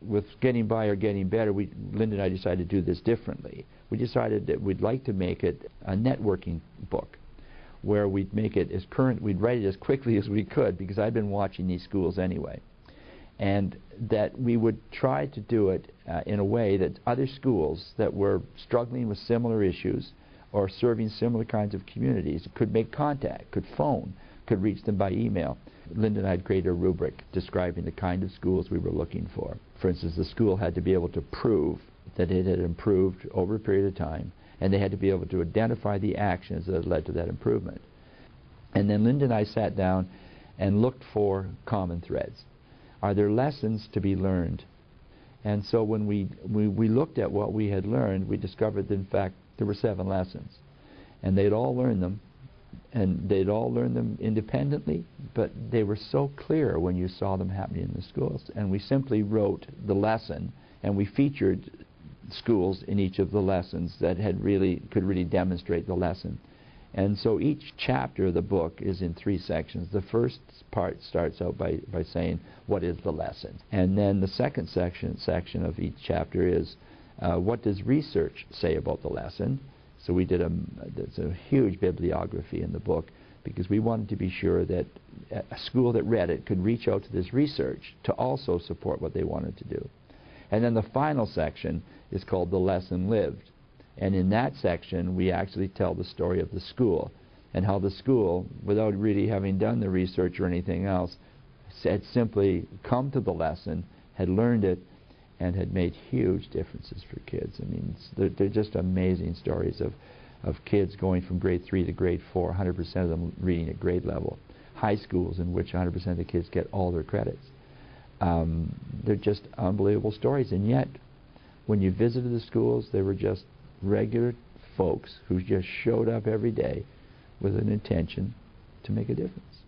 with getting by or getting better, Linda and I decided to do this differently. We decided that we'd like to make it a networking book, where we'd make it as current, we'd write it as quickly as we could, because I'd been watching these schools anyway. And that we would try to do it in a way that other schools that were struggling with similar issues or serving similar kinds of communities could make contact, could phone, could reach them by email. Linda and I had created a rubric describing the kind of schools we were looking for. For instance, the school had to be able to prove that it had improved over a period of time, and they had to be able to identify the actions that had led to that improvement. And then Linda and I sat down and looked for common threads. Are there lessons to be learned? And so when we looked at what we had learned, we discovered that in fact there were 7 lessons. And they'd all learned them, and they'd all learned them independently, but they were so clear when you saw them happening in the schools. And we simply wrote the lesson, and we featured schools in each of the lessons that could really demonstrate the lesson. And so each chapter of the book is in 3 sections. The first part starts out by saying, what is the lesson? And then the second section of each chapter is, what does research say about the lesson? So we did there's a huge bibliography in the book, because we wanted to be sure that a school that read it could reach out to this research to also support what they wanted to do. And then the final section is called The Lesson Lived. And in that section, we actually tell the story of the school, and how the school, without really having done the research or anything else, had simply come to the lesson, had learned it, and had made huge differences for kids. I mean, they're just amazing stories of kids going from grade 3 to grade 4, 100% of them reading at grade level. High schools in which 100% of the kids get all their credits. They're just unbelievable stories, and yet, when you visited the schools, they were just regular folks who just showed up every day with an intention to make a difference.